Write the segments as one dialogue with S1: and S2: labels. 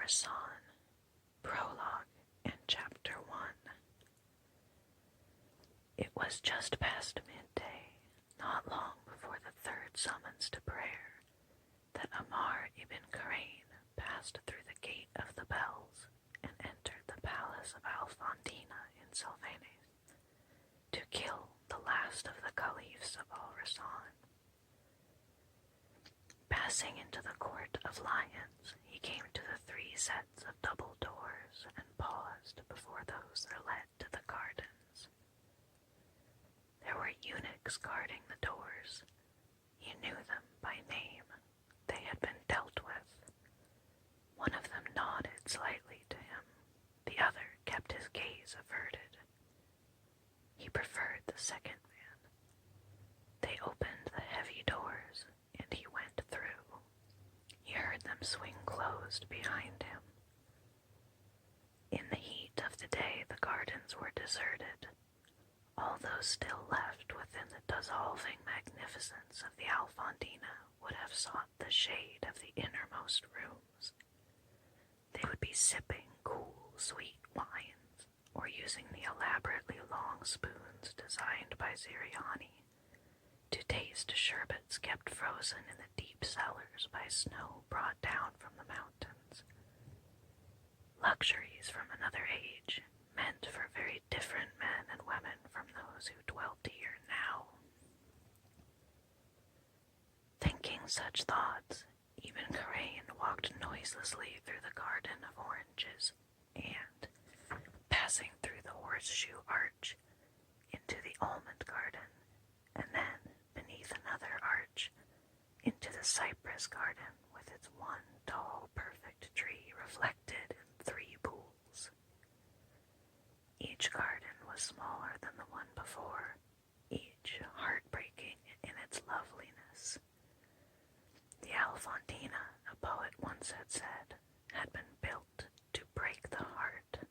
S1: Al-Rassan, Prologue Chapter 1. It was just past midday, not long before the third summons to prayer, that Amar ibn Karain passed through the Gate of the Bells and entered the palace of Al-Fandina in Sylvanes to kill the last of the caliphs of Al-Rassan. Passing into the court of Lions, he came to the 3 sets of double doors and paused before those that led to the gardens. There were eunuchs guarding the doors. He knew them by name. They had been dealt with. One of them nodded slightly to him. The other kept his gaze averted. He preferred the second man. They opened the heavy doors, and he went through. He heard them swing closed behind him. In the heat of the day, the gardens were deserted. All those still left within the dissolving magnificence of the Al-Fandina would have sought the shade of the innermost rooms. They would be sipping cool, sweet wines, or using the elaborately long spoons designed by Ziriani to taste sherbets kept frozen in the deep cellars by snow brought down from the mountains. Luxuries from another age, meant for very different men and women from those who dwelt here now. Thinking such thoughts, Ibn Karain walked noiselessly through the garden of oranges and, passing through the horseshoe arch, into the almond garden, and then, beneath another arch, into the cypress garden with its one tall, perfect tree reflected in 3 pools. Each garden was smaller than the one before, each heartbreaking in its loveliness. The Al-Fandina, a poet once had said, had been built to break the heart.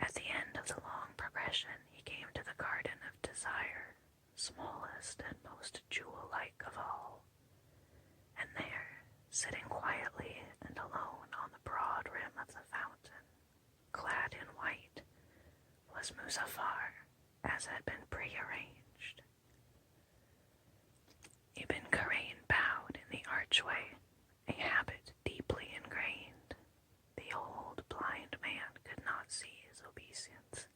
S1: At the end of the long progression, he came to the Garden of Desire, smallest and most jewel-like of all. And there, sitting quietly and alone on the broad rim of the fountain, clad in white, was Muzaffar, as had been prearranged. Ibn Karain bowed in the archway, a habit deeply ingrained. The old blind man could not see his obeisance.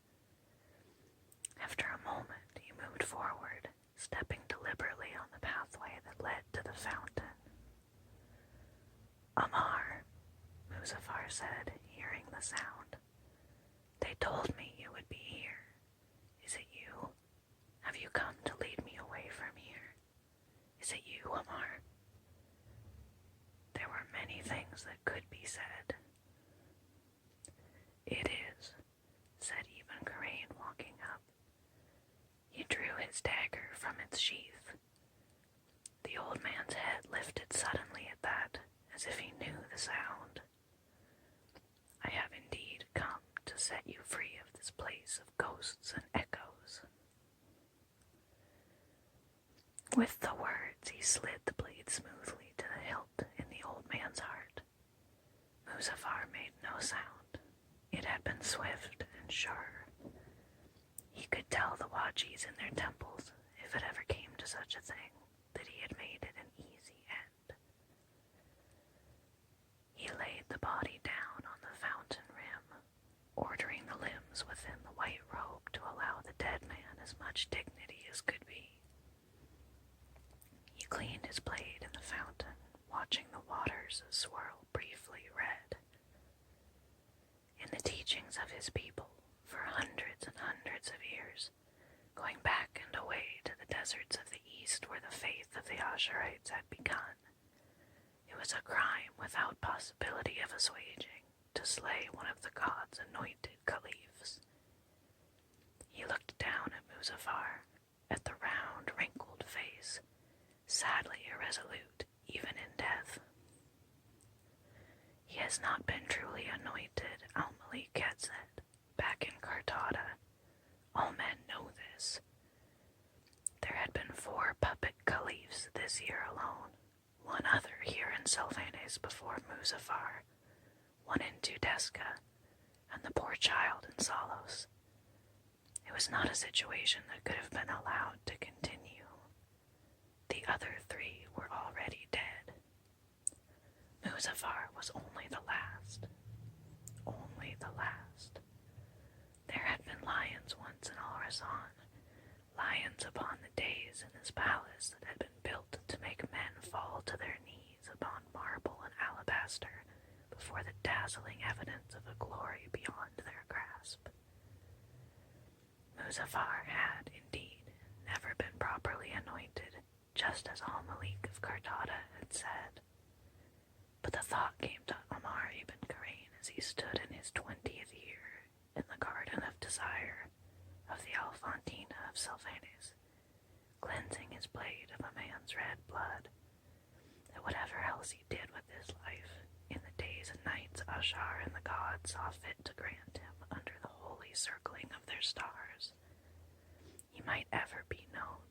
S1: After a moment, he moved forward, stepping deliberately on the pathway that led to the fountain. "Amar," Muzaffar said, hearing the sound. "They told me you would be here. Is it you? Have you come to lead me away from here? Is it you, Amar?" There were many things that could be said. "It is," said Ibn Karain, walking up. He drew his dagger from its sheath. The old man's head lifted suddenly at that, as if he knew the sound. "I have indeed come to set you free of this place of ghosts and echoes." With the words, he slid the blade smoothly to the hilt in the old man's heart. Muzaffar made no sound. It had been swift and sure. He could tell the Wajis in their temples, if it ever came to such a thing, that he had made it an easy end. He laid the body down on the fountain rim, ordering the limbs within the white robe to allow the dead man as much dignity as could be. He cleaned his blade in the fountain, watching the waters swirl briefly red. In the teachings of his people, for hundreds and hundreds of years, going back and away to the deserts of the east where the faith of the Asherites had begun, it was a crime without possibility of assuaging to slay one of the gods' anointed caliphs. He looked down at Muzaffar, at the round, wrinkled face, sadly irresolute even in death. "He has not been truly anointed," Al-Malik had said, back in Kartada. "All men know this." There had been 4 puppet caliphs this year alone, one other here in Sylvanes rise before Muzaffar, one in Tudeska, and the poor child in Salos. It was not a situation that could have been allowed to continue. The other three were already dead. Muzaffar was only the last. Only the last. There had been lions once in Al-Rassan, lions upon the days in his palace that had been built to make men fall to their knees upon marble and alabaster before the dazzling evidence of a glory beyond their grasp. Muzaffar had, indeed, never been properly anointed, just as Al-Malik of Kartada had said. But the thought came to Amar ibn Karain as he stood in his 20th year in the Garden of Desire of the Alfontina of Sylvanes, cleansing his blade of a man's red blood, that whatever else he did with his life, in the days and nights Ashar and the gods saw fit to grant him under the holy circling of their stars, he might ever be known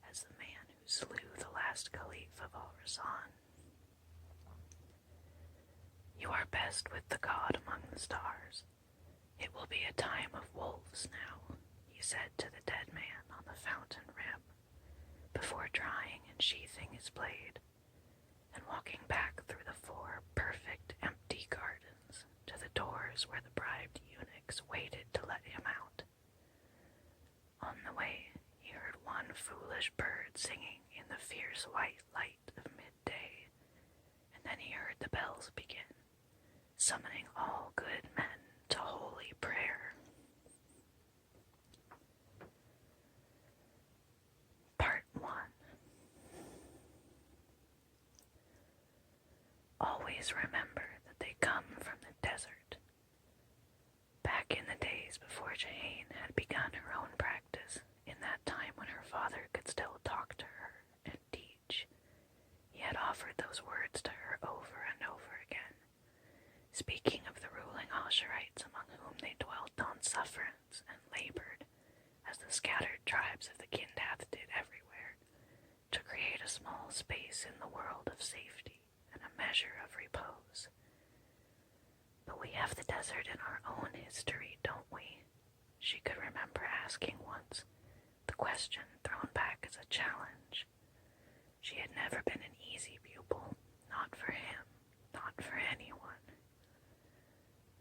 S1: as the man who slew the last caliph of Al-Rassan. You are best with the god among the stars. It will be a time of wolves now, he said to the dead man on the fountain rim, before drying and sheathing his blade, and walking back through the 4 perfect empty gardens to the doors where the bribed eunuchs waited to let him out. On the way, he heard one foolish bird singing in the fierce white light of midday, and then he heard the bells begin, summoning all good men to holy prayer. Part 1. Always remember that they come from the desert. Back in the days before Jahane had begun her own practice, in that time when her father could still talk to her and teach, he had offered those words to her over and over again, speaking of the ruling Asherites among whom they dwelt on sufferance and labored, as the scattered tribes of the Kindath did everywhere, to create a small space in the world of safety and a measure of repose. But we have the desert in our own history, don't we? She could remember asking once, the question thrown back as a challenge. She had never been an easy pupil, not for him, not for anyone.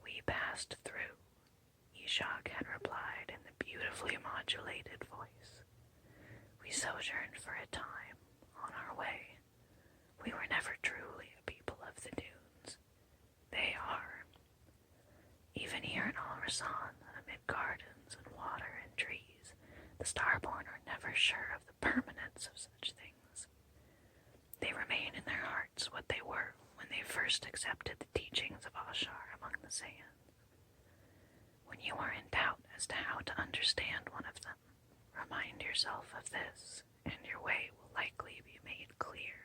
S1: We passed through, Ishak had replied in the beautifully modulated voice. We sojourned for a time, on our way. We were never truly a people of the dunes. They are. Even here in Al-Rassan, amid gardens and water and trees, the starborn are never sure of the permanence of such things. They remain in their hearts what they were when they first accepted the teachings of Ashar among the sands. When you are in doubt as to how to understand one of them, remind yourself of this, and your way will likely be made clear.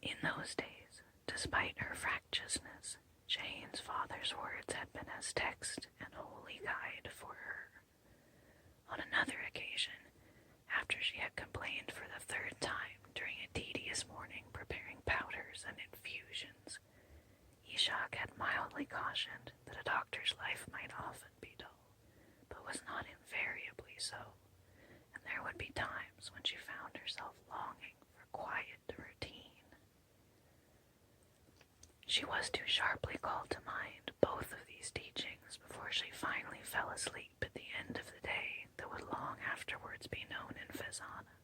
S1: In those days, despite her fractiousness, Jane's father's words had been as text and holy guide for her. On another occasion, after she had complained for the 3rd time during a tedious morning preparing powders and infusions, Ishak had mildly cautioned that a doctor's life might often be dull, but was not invariably so, and there would be times when she found herself longing for quiet routine. She was too sharply called to mind both of these teachings before she finally fell asleep at the end of the day that would long afterwards be known in Fezana,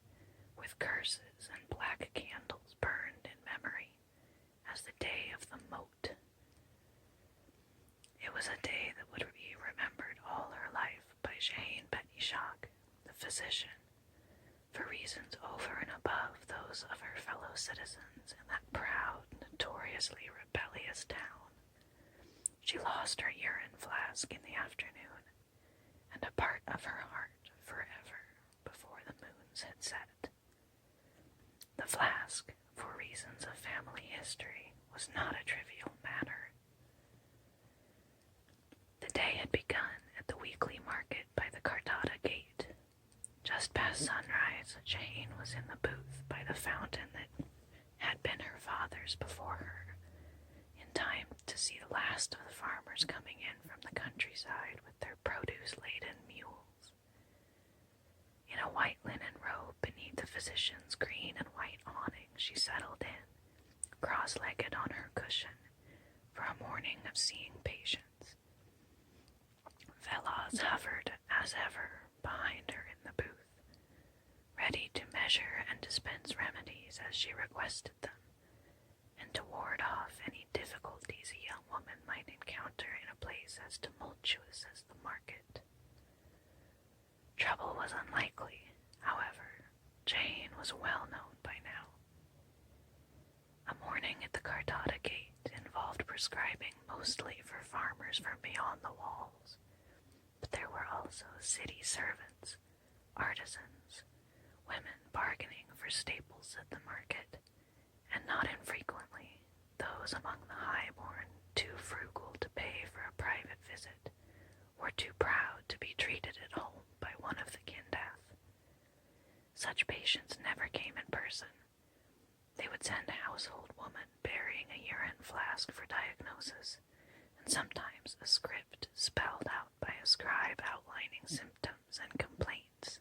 S1: with curses and black candles burned in memory, as the day of the moat. It was a day that would be remembered all her life by Jane Ben Ishak, the physician, for reasons over and above those of her fellow citizens in that proud, notoriously rebellious town. She lost her urine flask in the afternoon, and a part of her heart forever before the moons had set. The flask, for reasons of family history, was not a trivial matter. The day had begun at the weekly market by the Kartada gate. Just past sunrise, Jane was in the booth by the fountain that had been years before her, in time to see the last of the farmers coming in from the countryside with their produce-laden mules. In a white linen robe beneath the physician's green and white awning, she settled in, cross-legged on her cushion, for a morning of seeing patients. Velas hovered, as ever, behind her in the booth, ready to measure and dispense remedies as she requested them, and to ward off any difficulties a young woman might encounter in a place as tumultuous as the market. Trouble was unlikely, however. Jane was well known by now. A morning at the Cartata gate involved prescribing mostly for farmers from beyond the walls, but there were also city servants, artisans, women bargaining for staples at the market, and not infrequently those among the high-born too frugal to pay for a private visit, or too proud to be treated at home by one of the Kindath. Such patients never came in person. They would send a household woman bearing a urine flask for diagnosis, and sometimes a script spelled out by a scribe outlining symptoms and complaints.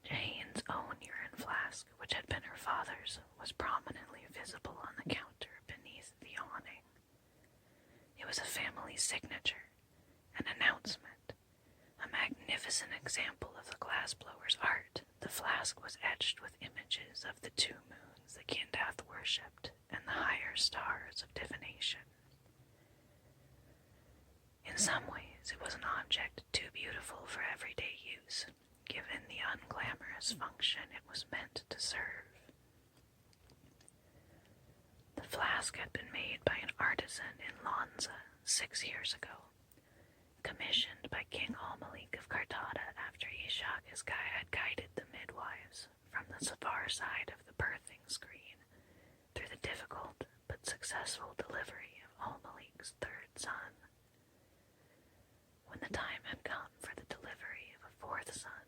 S1: Jane's own urine flask, which had been her father's, was prominently visible on the counter beneath the awning. It was a family signature, an announcement, a magnificent example of the glassblower's art. The flask was etched with images of the two moons the Kindath worshipped and the higher stars of divination. In some ways, it was an object too beautiful for everyday use, given the unglamorous function it was meant to serve. The flask had been made by an artisan in Lanza 6 years ago, commissioned by King Al-Malik of Cartata after Ishak his guy had guided the midwives from the far side of the birthing screen through the difficult but successful delivery of Al-Malik's third son. When the time had come for the delivery of a fourth son,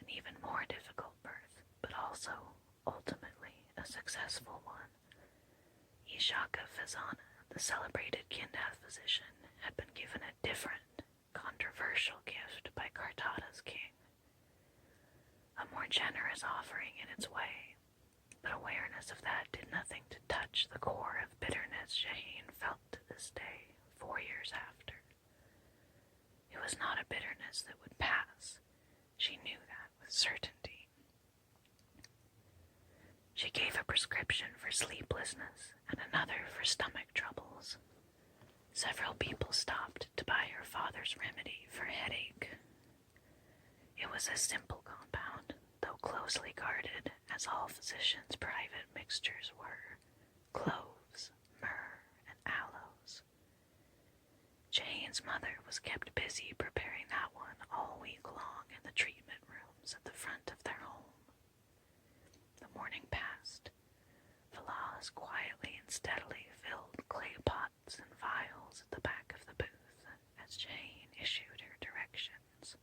S1: an even more difficult birth, but also, ultimately, a successful one, Ishak of Fezana, the celebrated Kindath physician, had been given a different, controversial gift by Cartata's king. A more generous offering in its way, but awareness of that did nothing to touch the core of bitterness Jane felt to this day, 4 years after. It was not a bitterness that would pass. She knew that with certainty. She gave a prescription for sleeplessness and another for stomach troubles. Several people stopped to buy her father's remedy for headache. It was a simple compound, though closely guarded, as all physicians' private mixtures were: cloves, myrrh, and aloes. Jane's mother was kept busy preparing that one all week long in the treatment rooms at the front of their home. The morning passed. Velas quietly and steadily filled clay pots and vials at the back of the booth as Jane issued her directions.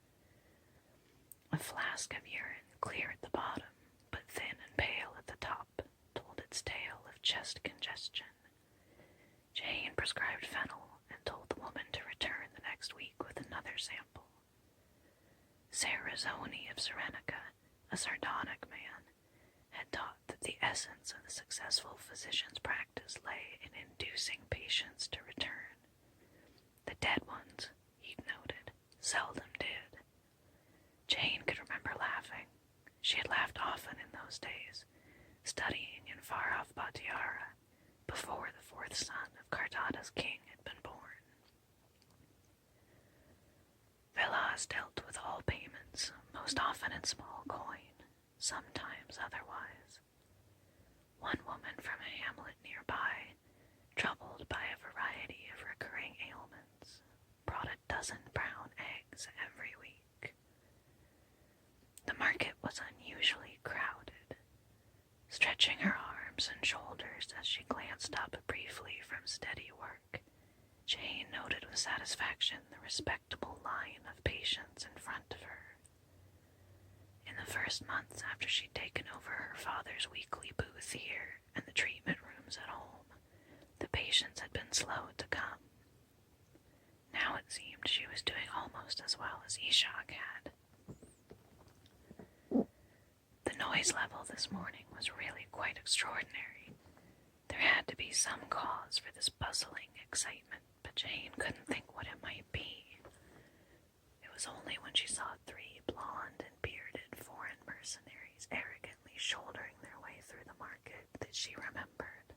S1: A flask of urine, clear at the bottom, but thin and pale at the top, told its tale of chest congestion. Jane prescribed fennel and told the woman to return the next week with another sample. Serrazoni of Serenica, a sardonic man, had taught that the essence of the successful physician's practice lay in inducing patients to return. The dead ones, he'd noted, seldom did. Jane could remember laughing. She had laughed often in those days, studying in far-off Batiara, before the fourth son of Cartata's king had been born. Velas dealt with all payments, most often in small coin, sometimes otherwise. One woman from a hamlet nearby, troubled by a variety of recurring ailments, brought a dozen brown eggs every week. The market was unusually crowded. Stretching her arms and shoulders as she glanced up briefly from steady work, Jane noted with satisfaction the respectable line of patients in front of her. In the first first months after she'd taken over her father's weekly booth here and the treatment rooms at home, the patients had been slow to come. Now it seemed she was doing almost as well as Ishak had. The noise level this morning was really quite extraordinary. There had to be some cause for this bustling excitement, but Jane couldn't think what it might be. It was only when she saw 3 blonde and bearded foreign mercenaries arrogantly shouldering their way through the market that she remembered.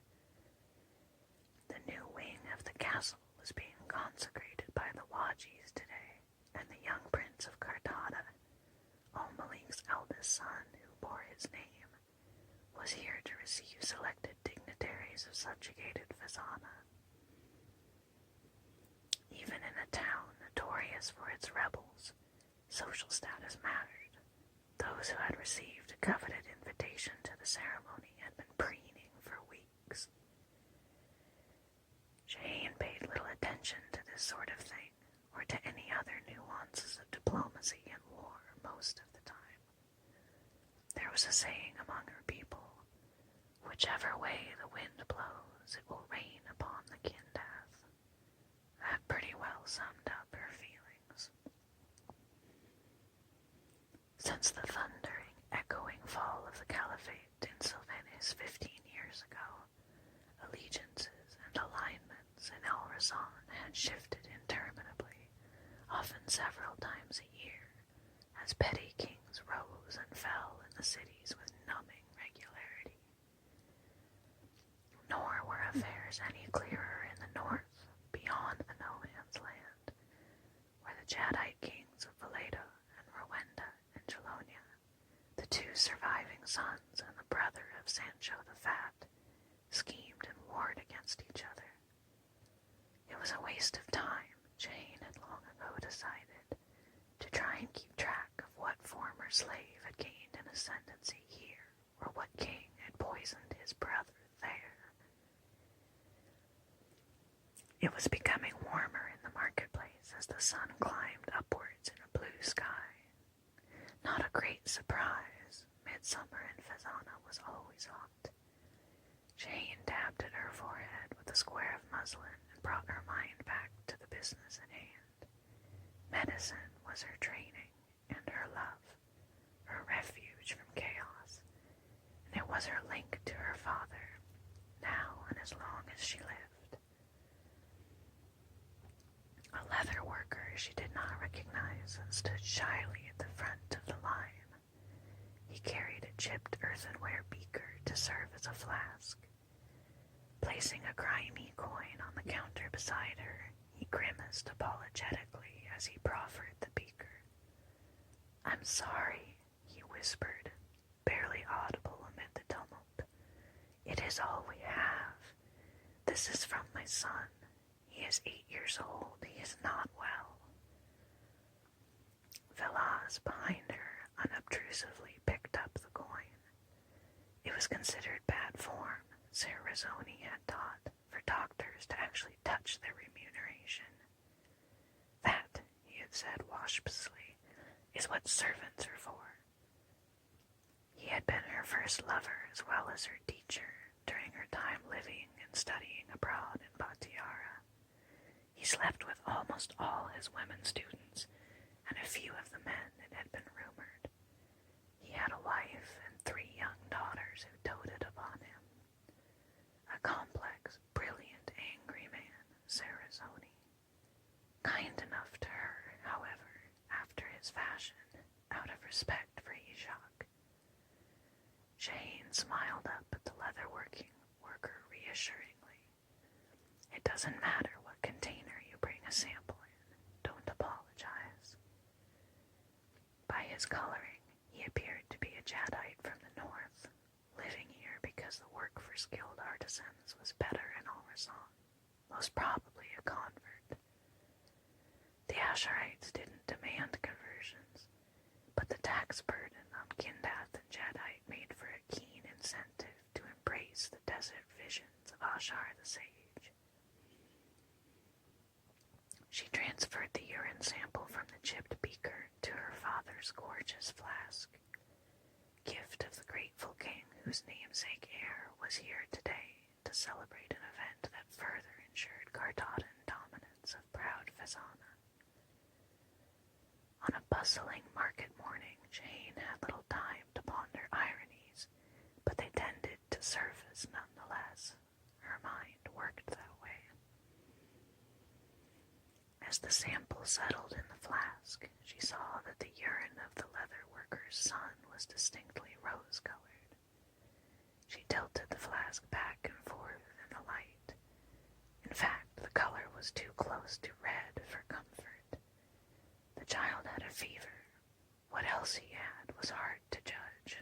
S1: The new wing of the castle was being consecrated by the Wajis today, and the young prince of Kartada, Al-Malik's eldest son who bore his name, was here to receive selected dignitaries of subjugated Fazana. Even in a town notorious for its rebels, social status mattered. Those who had received a coveted invitation to the ceremony had been preening for weeks. Jane paid little attention to this sort of thing, or to any other nuances of diplomacy and war most of the time. There was a saying among her people, whichever way the wind blows, it will rain upon the Kindath. That pretty well summed up her feelings. Since the thundering, echoing fall of the Caliphate in Sylvanis 15 years ago, allegiances and alignments in Al-Rassan had shifted interminably, often several times a year, as petty kings rose and fell in the cities with numbing regularity. Nor were affairs any clearer in the north, beyond the no-man's land, where the Jadite kings of Valeda and Rowenda and Jalonia, the 2 surviving sons and the brother of Sancho the Fat, schemed and warred against each other. It was a waste of time, Jane had long ago decided, to try and keep track of what former slave had gained an ascendancy here, or what king had poisoned his brother there. It was becoming warmer in the marketplace as the sun climbed upwards in a blue sky. Not a great surprise. Midsummer in Fazana was always hot. Jane dabbed at her forehead with a square of muslin and brought her mind back to the business at hand. Medicine was her training and her love, her refuge from chaos, and it was her link to her father, now and as long as she lived. A leather worker she did not recognize stood shyly at the front of the line. He carried a chipped earthenware beaker to serve as a flask. Placing a grimy coin on the counter beside her, he grimaced apologetically as he proffered the beaker. "I'm sorry," he whispered, barely audible amid the tumult. "It is all we have. This is from my son. He is 8 years old. He is not well." Velaz, behind her, unobtrusively picked up the coin. It was considered bad form, Sir Rizzoni had taught, for doctors to actually touch their remuneration. "That," he had said waspishly, "is what servants are for." He had been her first lover as well as her teacher during her time living and studying abroad in Batiara. He slept with almost all his women students, and a few of the men, it had been rumored. He had a wife and 3 young daughters who doted upon him. A complex, brilliant, angry man, Sarrazoni. Kind enough to her, however, after his fashion, out of respect for Ishak. Jane smiled up at the leather-working worker reassuringly. "It doesn't matter what container you bring a sample in. Don't apologize." By his coloring, he appeared to be a Jadite from the north, living here because the work for skilled artisans was better in Al-Rassan, most probably a convert. The Asherites didn't demand conversions, but the tax burden on Kindath and Jadite made for a keen incentive to embrace the desert visions of Ashar the Sage. She transferred the urine sample from the chipped beaker to her father's gorgeous flask. was here today to celebrate an event that further ensured Cardadan dominance of proud Fezana. On a bustling market morning, Jane had little time to ponder ironies, but they tended to surface nonetheless. Her mind worked that way. As the sample settled in the flask, she saw that the urine of the leather worker's son was distinctly rose-colored. She tilted the flask back and forth in the light. In fact, the color was too close to red for comfort. The child had a fever. What else he had was hard to judge.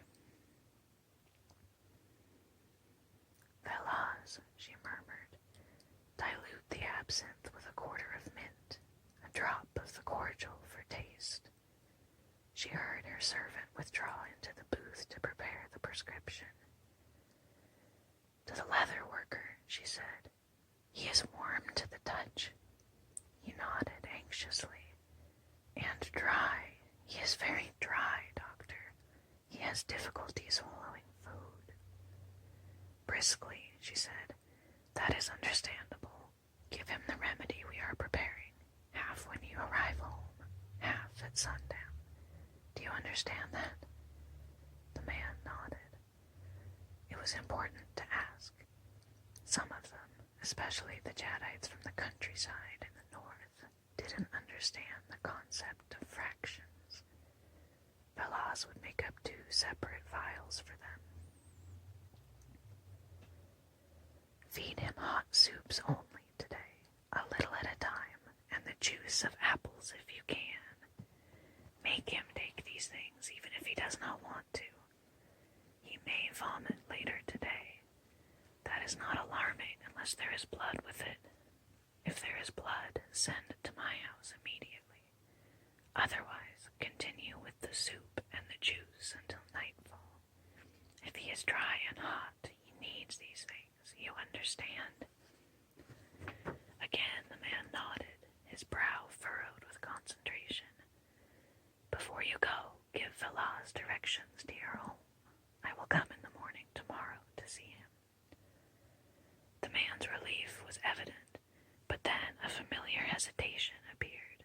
S1: "Velaz," she murmured. "Dilute the absinthe with a quarter of mint, a drop of the cordial for taste." She heard her servant withdraw into the booth to prepare the prescription. "To the leather worker," she said. "He is warm to the touch." He nodded anxiously. "And dry. He is very dry, doctor. He has difficulty swallowing food." Briskly, she said, "That is understandable. Give him the remedy we are preparing, half when you arrive home, half at sundown. Do you understand that?" The man nodded. It was important to ask. Some of them, especially the Jadites from the countryside in the north, didn't understand the concept of fractions. Velaz would make up 2 separate vials for them. "Feed him hot soups only today, a little at a time, and the juice of apples if you can. Make him take these things even if he does not want to. He may vomit later today. That is not alarming unless there is blood with it. If there is blood, send it to my house immediately. Otherwise, continue with the soup and the juice until nightfall. If he is dry and hot, he needs these things. You understand?" Again the man nodded, his brow furrowed with concentration. "Before you go, give Velaz directions to your home. I will come in the morning tomorrow to see him." The man's relief was evident, but then a familiar hesitation appeared.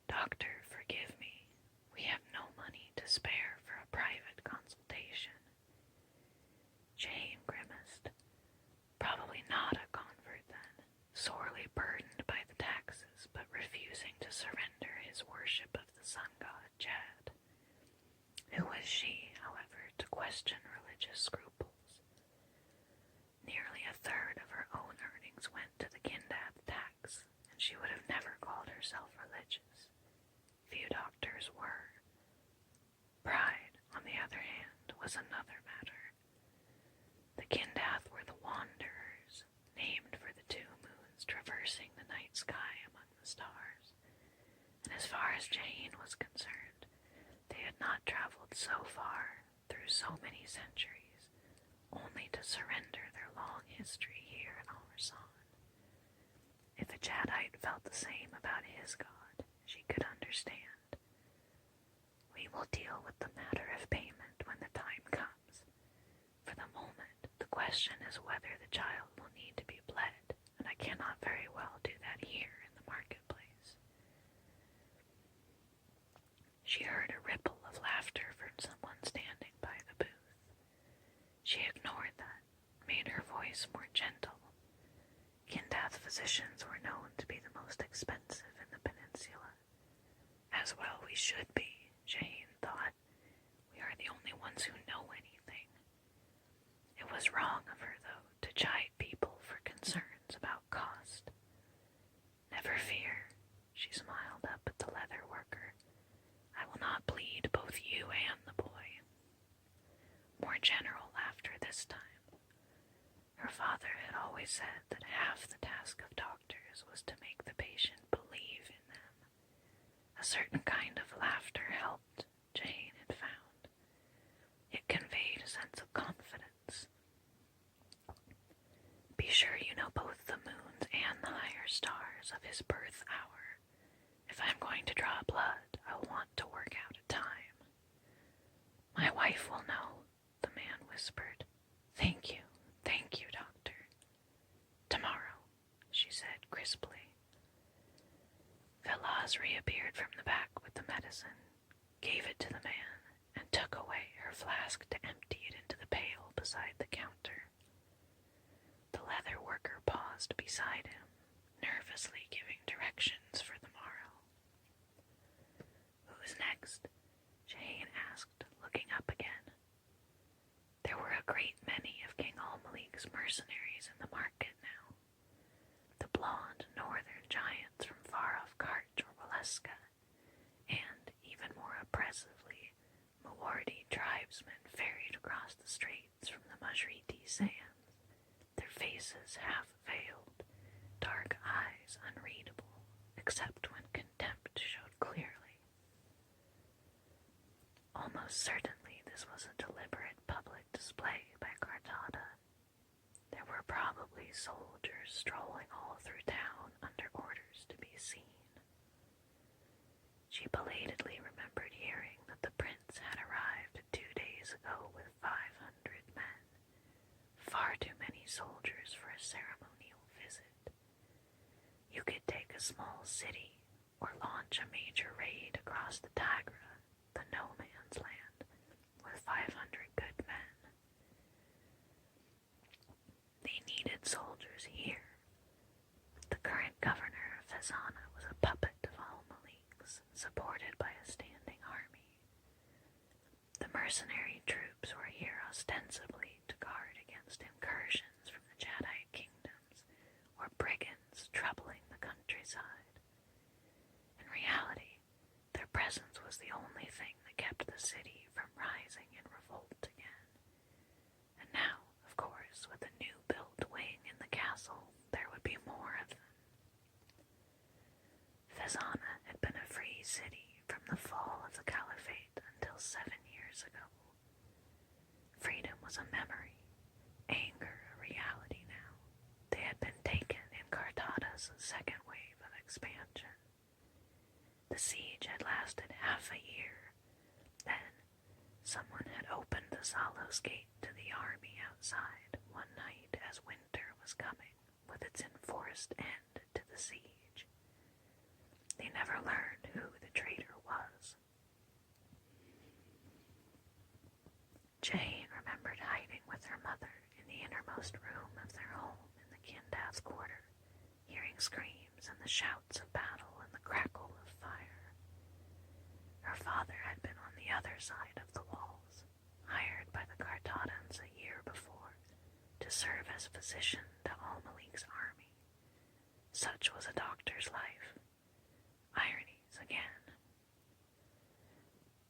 S1: "Doctor, forgive me. We have no money to spare for a private consultation." Jane grimaced. Probably not a convert then, sorely burdened by the taxes, but refusing to surrender his worship of the sun god Jad. Who was she, however, to question religious scruples? Nearly a third of her own earnings went to the Kindath tax, and she would have never called herself religious. Few doctors were. Pride, on the other hand, was another matter. The Kindath were the wanderers, named for the 2 moons traversing the night sky among the stars, and as far as Jane was concerned, they had not traveled so far through so many centuries, only to surrender their long history here in Al-Rassan. If a Jadite felt the same about his god, she could understand. "We will deal with the matter of payment when the time comes. For the moment, the question is whether the child will need to be bled, and I cannot very well do that here in the marketplace." She heard a ripple of laughter from someone standing by the booth. She ignored that, made her voice more gentle. Kindath physicians were known to be the most expensive in the peninsula. As well we should be, Jane thought. We are the only ones who know anything. It was wrong of her, though, to chide people for concerns about cost. "Never fear," she smiled up at the leather worker. "I will not bleed both you and the boy." More general laughter this time. Her father had always said that half the task of doctors was to make the patient believe in them. A certain kind of laughter helped, Jane had found. It conveyed a sense of confidence. "Be sure you know both the moons and the higher stars of his birth hour. If I'm going to draw blood, I'll want to work out a time." "My wife will know," the man whispered. "Thank you, beside the counter. The leather worker paused beside him, nervously giving directions for the morrow. "Who's next?" Jane asked, looking up again. There were a great many of King Al-Malik's mercenaries in the market now. The blonde northern giants from far-off Karch or Waleska, and, even more oppressively, Mawardi tribesmen ferried across the straits from the Majriti sands, their faces half-veiled, dark eyes unreadable, except when contempt showed clearly. Almost certainly this was a deliberate public display by Kartada. There were probably soldiers strolling all through town under orders to be seen. She belatedly remembered hearing that the prince had arrived 2 days ago with 500 men, far too many soldiers for a ceremonial visit. You could take a small city or launch a major raid across the Tigra, the no-man's land, with 500 good men. They needed soldiers here. The current governor of Fezana was a puppet of Al-Malik's, supported by a standing army. The mercenary troops were here ostensibly to guard against incursions from the Jadite kingdoms or brigands troubling the countryside. In reality, their presence was the only thing that kept the city from rising in revolt again. And now, of course, with a new-built wing in the castle, there would be more of them. Fezana had been a free city from the fall of the Caliphate until 7 years ago. Freedom was a memory, anger a reality now. They had been taken in Kartada's second wave of expansion. The siege had lasted half a year. Then, someone had opened the Zalos gate to the army outside one night as winter was coming, with its enforced end to the siege. They never learned who the traitor was. Jane remembered hiding with her mother in the innermost room of their home in the Kindath quarter, hearing screams and the shouts of battle and the crackle of fire. Her father had been on the other side of the walls, hired by the Kartadans a year before, to serve as physician to Al-Malik's army. Such was a doctor's life. Ironies again.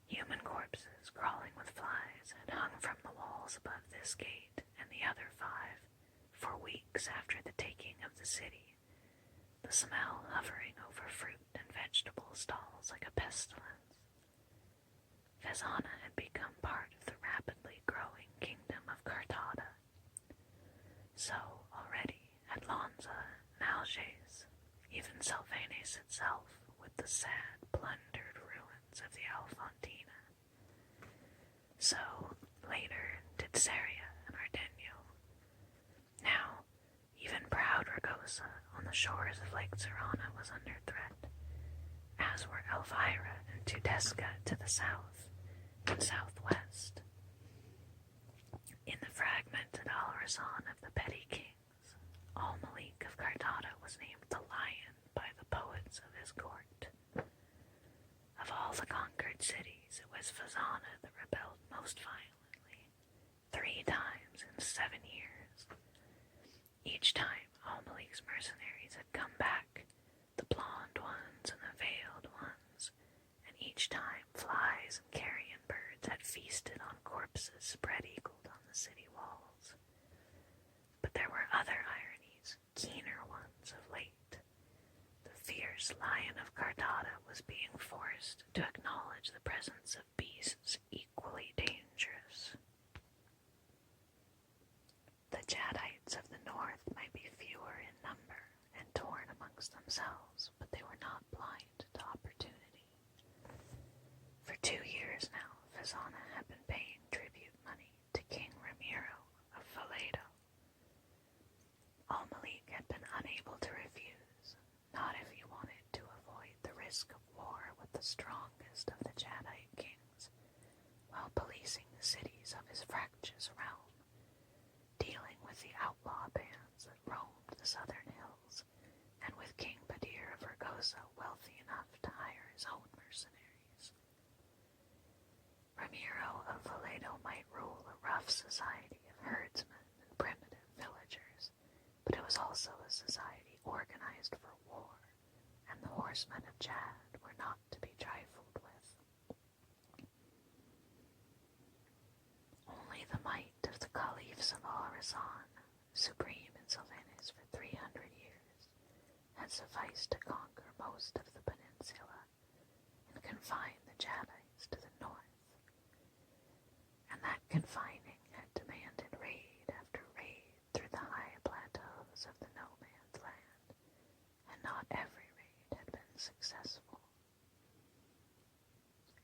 S1: Human corpses crawling with flies had hung from the walls above this gate and the other 5 for weeks after the taking of the city, the smell hovering over fruit and vegetable stalls like a pestilence. Fezana had become part of the rapidly growing kingdom of Kartada. So, already, had Lanza and Algiers, even Salvanes itself, with the sad, plundered ruins of the Alfontina. So, later, did Seria and Ardenio. Now, even proud Ragosa on the shores of Lake Serrana was under threat, as were Elvira and Tudesca to the south and southwest. In the fragmented Al-Rassan of the petty kings, Al-Malik of Kartada was named the Lion by the poets of his court. Of all the conquered cities, it was Fezana that rebelled most violently, 3 times in 7 years. Each time, Al-Malik's mercenaries had come back, the blonde ones and the veiled ones, and each time flies and carrion birds had feasted on corpses spread-eagled on the city walls. But there were other ironies, keener ones of late. The fierce lion of Kartada was being forced to acknowledge the presence of beasts equally dangerous. The Jadites of the north might be fewer in number and torn amongst themselves, but they were not blind to opportunity. For 2 years now, Fezana had been paying tribute money to King Ramiro of Valedo. Al-Malik had been unable to refuse, not if he wanted to avoid the risk of war with the strongest of the Jadite kings, while policing the cities of his fractious realm, with the outlaw bands that roamed the southern hills, and with King Badir of Ragosa wealthy enough to hire his own mercenaries. Ramiro of Valledo might rule a rough society of herdsmen and primitive villagers, but it was also a society organized for war, and the horsemen of Chad were not to be trifled with. Only the might of the Caliphs of Al-Rassan, supreme in Sylvanus for 300 years, had sufficed to conquer most of the peninsula and confine the Chadites to the north. And that confining had demanded raid after raid through the high plateaus of the no-man's land, and not every raid had been successful.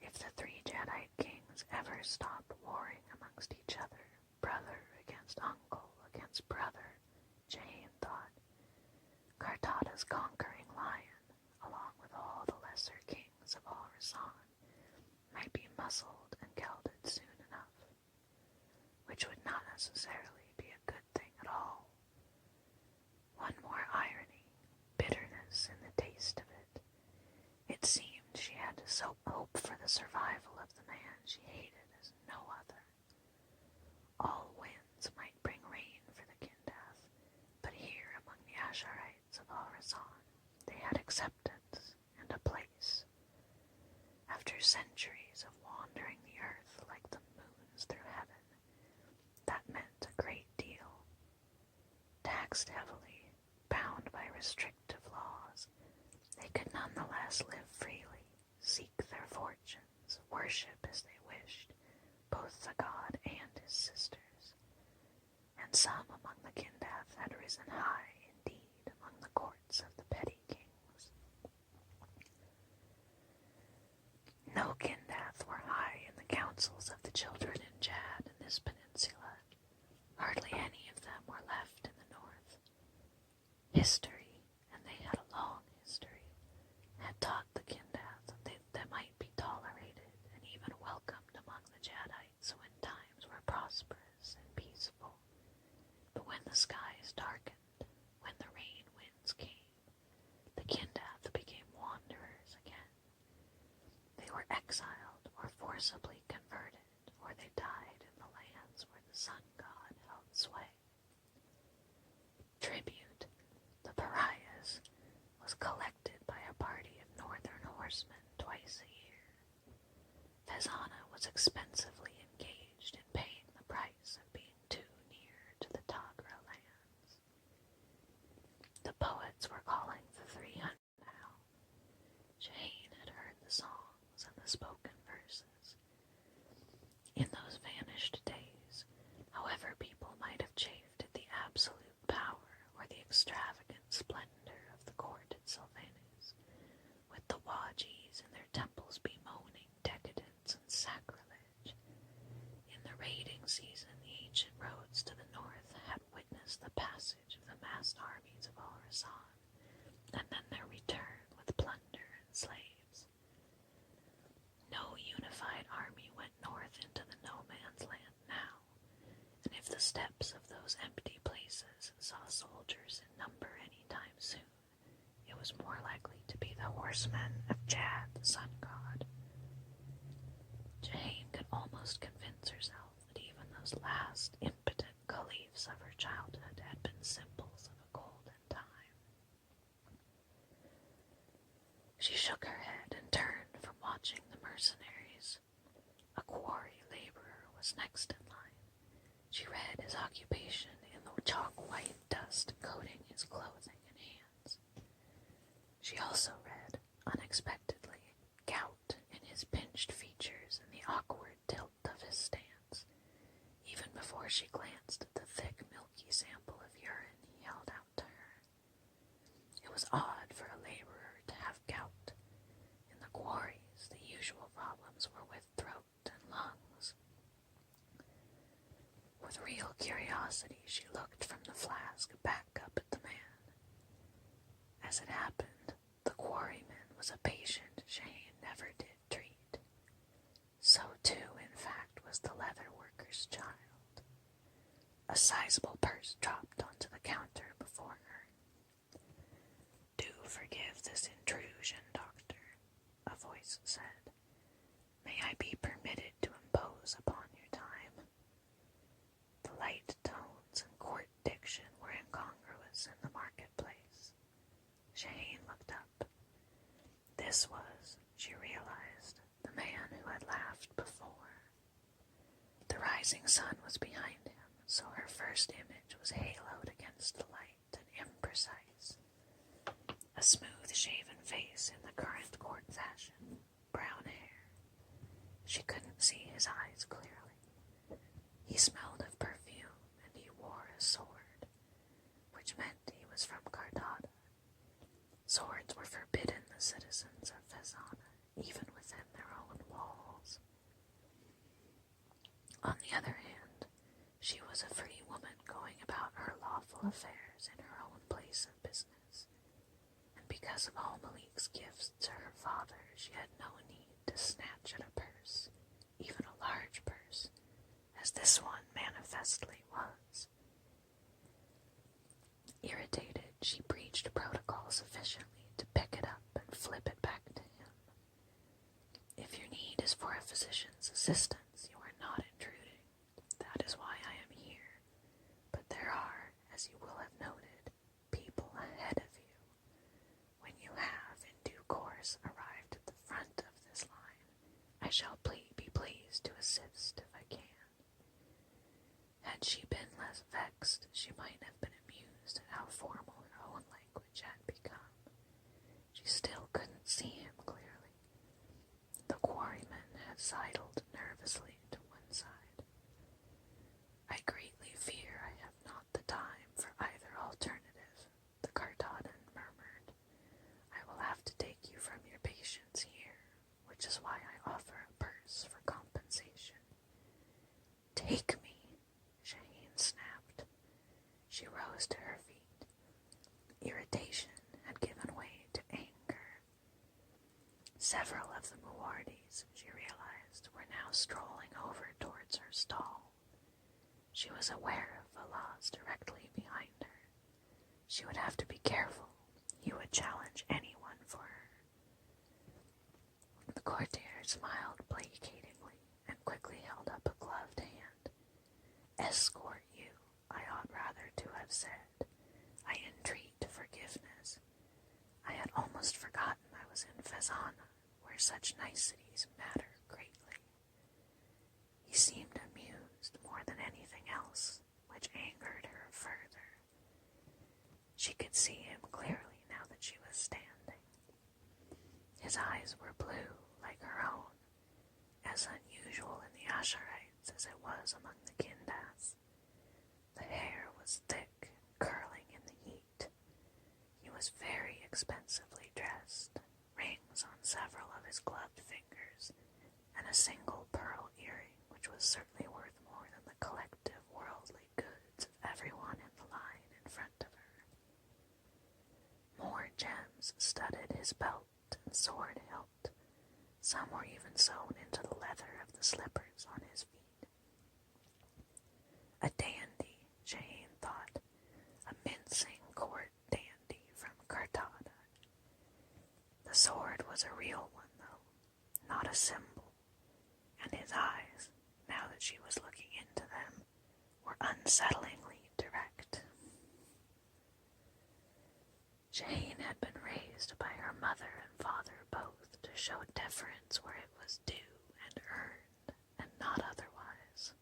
S1: If the three Jadite kings ever stopped warring amongst each other, brother against uncle against brother, Jane thought, Kartada's conquering lion, along with all the lesser kings of Al-Rassan, might be muscled and gelded soon enough, which would not necessarily be a good thing at all. One more irony, bitterness in the taste of it. It seemed she had to hope for the survival of the man she hated as no other. All winds might bring rain for the Kindath, but here among the Asharites of Al-Rassan, they had acceptance and a place. After centuries of wandering the earth like the moons through heaven, that meant a great deal. Taxed heavily, bound by restrictive laws, they could nonetheless live freely, seek their fortunes, worship as they wished, both the god and his sisters. And some among the Kindath had risen high indeed among the courts of the petty kings. No Kindath were high in the councils of the children in Chad in this peninsula. Hardly any of them were left in the north. History, and they had a long history, had taught the Kindath that they might be tolerated and even welcomed among the Jadites when times were prosperous and peaceful. But when the skies darkened, when the rain winds came, the Kindath became wanderers again. They were exiled or forcibly converted, or they died in the lands where the sun god held sway. Tribute, the pariahs, was collected by a party of northern horsemen twice a year. Fezana was expensively engaged in paying the price of being too near to the Tagra lands. The poets were calling the 300 now. Jane had heard the songs and the spoken verses. In those vanished days, however people might have chafed at the absolute power or the extravagant splendor of the court at Sylvanus, with the Wajis in their temples bemoaning decadence and sacrilege. In the raiding season, the ancient roads to the north had witnessed the passage of the massed armies of Al-Rassan, and then their return with plunder and slaves. No unified army went north into the no-man's land now, and if the steppes of those empty places saw soldiers in number any time soon, it was more likely to be the horsemen of Jad, the sun god. Jane could almost convince herself that even those last impotent caliphs of her childhood had been symbols of a golden time. She shook her head and turned from watching the mercenaries. A quarry laborer was next in line. She read his occupation in the chalk-white dust coating his clothing and hands. She also read, unexpectedly, gout in his pinched features and the awkward tilt of his stance, even before she glanced at the thick, milky sample of urine he held out to her. It was odd for a laborer to have gout. In the quarries, the usual problems were with throat and lungs. With real curiosity, she looked from the flask back up at the man. As it happened, the quarryman was a patient Jane never did treat. So too, in fact, was the leather worker's child. A sizable purse dropped onto the counter before her. "Do forgive this intrusion, Doctor," a voice said. "May I be permitted to impose upon your time?" The light tones and court diction were incongruous in the marketplace. Shaheen looked up. This was, she realized, the man who had laughed before. The rising sun was behind him, so her first image was haloed against the light and imprecise. A smooth-shaven face in the current court fashion, brown hair. She couldn't see his eyes clearly. He smelled of perfume, and he wore a sword, which meant he was from Carthage. Swords were forbidden the citizens of Fezana, even within their own walls. On the other hand, she was a free woman going about her lawful affairs in her own place of business, and because of Al-Malik's gifts to her father, she had no need to snatch at a purse, even a large purse, as this one manifestly was. Irritated, she breached protocol sufficiently to pick it up and flip it back to him. "If your need is for a physician's assistance, you are not intruding. That is why I am here. But there are, as you will have noted, people ahead of you. When you have, in due course, arrived at the front of this line, I shall be pleased to assist if I can." Had she been less vexed, she might have been amused at how formal her own language had become. She still couldn't see him clearly. The quarryman had sidled nervously to one side. "I greatly fear I have not the time for either alternative," the Carthadan murmured. "I will have to take you from your patients here, which is why I offer a purse for compensation." "Take me," Shaheen snapped. She rose to her feet. Irritation had given way to anger. Several of the Muwardis, she realized, were now strolling over towards her stall. She was aware of Falaz directly behind her. She would have to be careful. He would challenge anyone for her. The courtier smiled placatingly and quickly held up a gloved hand. "Escort you, I ought rather to have said. I entreat forgiveness. I had almost forgotten I was in Fezana, where such niceties matter greatly." He seemed amused more than anything else, which angered her further. She could see him clearly now that she was standing. His eyes were blue, like her own, as unusual in the Asherites as it was among the Kindas. The hair was thick, curling in the heat. He was very expensively dressed, rings on several of his gloved fingers, and a single pearl earring which was certainly worth more than the collective worldly goods of everyone in the line in front of her. More gems studded his belt and sword hilt. Some were even sewn into the leather of the slippers on his feet. A dandy, Shaheen thought, a mincing court dandy from Carthage. The sword was a real one, though, not a symbol, and his eyes, now that she was looking into them, were unsettlingly direct. Shaheen had been raised by her mother and father both to show deference where it was due and earned, and not otherwise.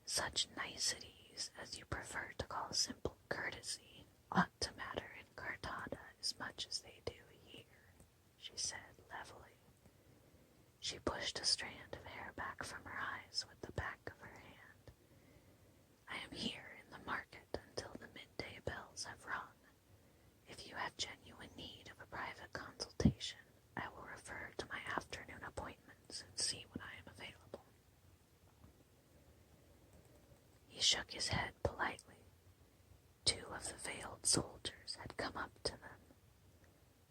S1: Such niceties as you prefer to call simple courtesy ought to matter in Carthage as much as they do here, she said levelly. She pushed a strand of hair back from her eyes with the back of her hand. "I am here in the market until the midday bells have rung. If you have genuine need of a private consultation, I will refer to my afternoon appointments and see when I am available." He shook his head politely. Two of the veiled soldiers had come up to them.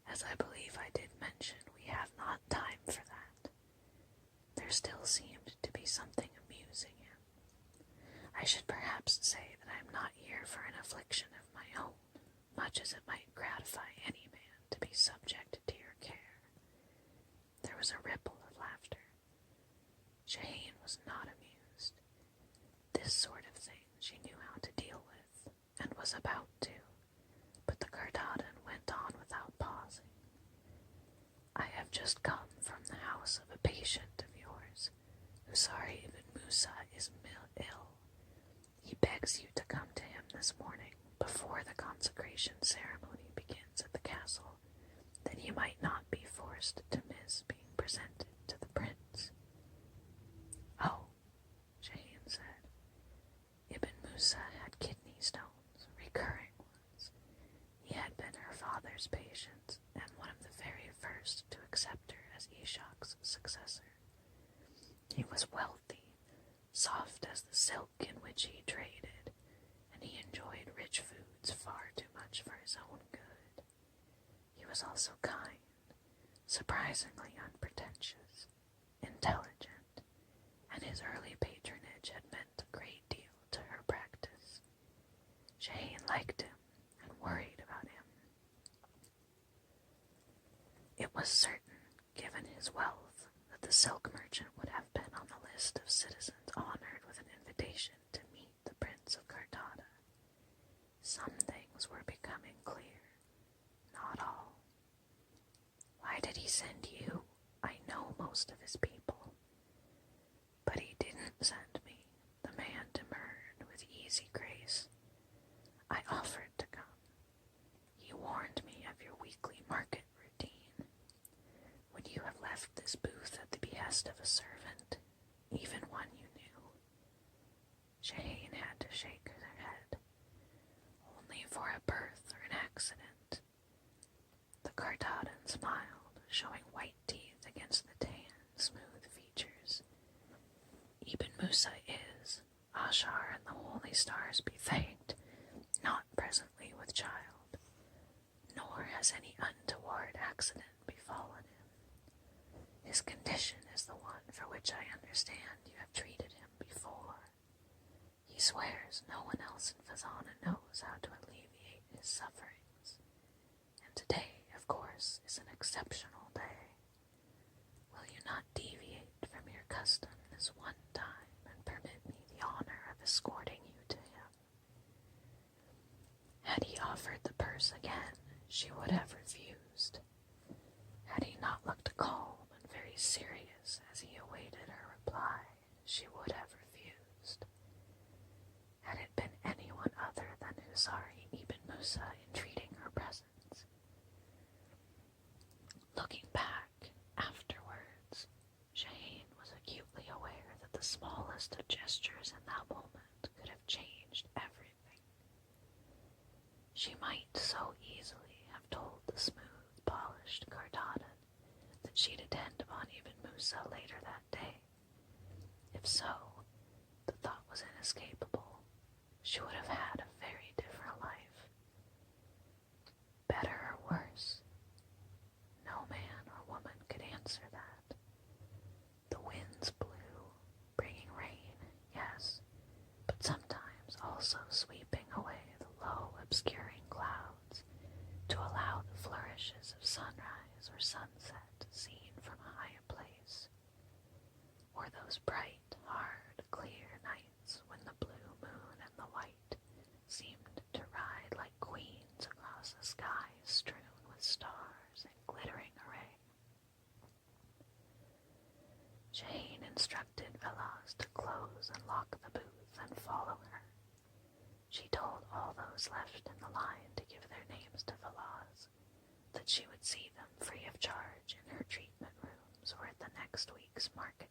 S1: "As I believe I did mention, we have not time for that." There still seemed to be something amusing him. I should perhaps say that I am not here for an affliction of my own, much as it might gratify any man to be subject to your care. There was a ripple of laughter. Shaheen was not amused. This sort of thing she knew how to deal with, and was about to, but the Kardaadan went on without pausing. I have just come from the house of a patient of yours, who Sari ibn Musa is ill. He begs you to come to him this morning, before the consecration ceremony begins at the castle, that he might not be forced to miss being presented to the prince. Oh, Shaheen said. Ibn Musa had kidney stones, recurring ones. He had been her father's patient, and one of the very first to accept her as Ishak's successor. He was wealthy, soft as the silk in which he traded, and he enjoyed rich foods far too much for his own good. He was also kind, surprisingly unpretentious, intelligent, and his early patronage had meant a great deal to her practice. Shaheen liked him and worried about him. It was certain, given his wealth, that the silk merchant would have been on the list of citizens honored with an invitation to meet the Prince of Kardada. Some things were becoming clear, not all. Why did he send you? I know most of his people. But he didn't send me, the man demurred with easy grace. I offered to come. He warned me of your weekly market routine. Would you have left this booth at the behest of a servant, even one you knew? Shaheen had to shake her head. Only for a birth or an accident. The Kardaadan smiled, showing white teeth against the tan, smooth features. Ibn Musa is, Ashar and the holy stars be thanked, not presently with child, nor has any untoward accident befallen him. His condition is the one for which I understand you have treated him before. He swears no one else in Fazana knows how to alleviate his sufferings, and today, of course, is an exceptional day. Will you not deviate from your custom this one time and permit me the honor of escorting you to him? Had he offered the purse again, she would have refused. Had he not looked calm and very serious as he awaited her reply, she would have refused. Had it been anyone other than Husari ibn Musa entreating her presence. Looking back, afterwards, Shaheen was acutely aware that the smallest of gestures in that moment could have changed everything. She might so easily have told the smooth, polished Kardaadan that she'd attend upon Ibn Musa later that day. If so, the thought was inescapable. She would have had a very different life. Better or worse? No man or woman could answer that. The winds blew, bringing rain, yes, but sometimes also sweeping away the low, obscuring clouds to allow the flourishes of sunrise or sunset seen from a higher place, or those bright, hard, clear nights when the blue moon and the white seemed to ride like queens across a sky strewn with stars and glittering array. Shaheen instructed Velaz to close and lock the booth and follow her. She told all those left in the line to give their names to Velaz, that she would see them free of charge in her treatment rooms or at the next week's market.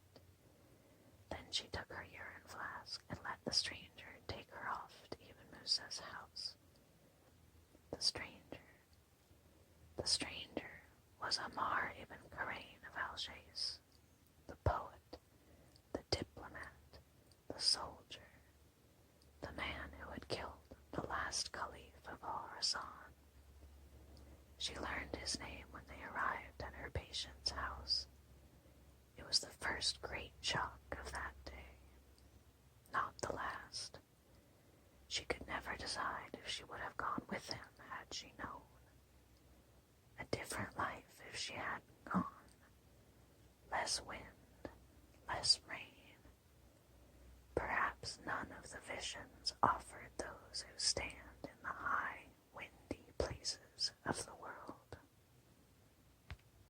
S1: Then she took her urine flask and let the stranger take her off to Ibn Musa's house. The stranger was Ammar ibn Karain of Algiers, the poet, the diplomat, the soldier, the man who had killed the last caliph of Al-Rassan. She learned his name when they arrived at her patient's house. It was the first great shock of that day, not the last. decide if she would have gone with him had she known. A different life if she hadn't gone. Less wind, less rain. Perhaps none of the visions offered those who stand in the high, windy places of the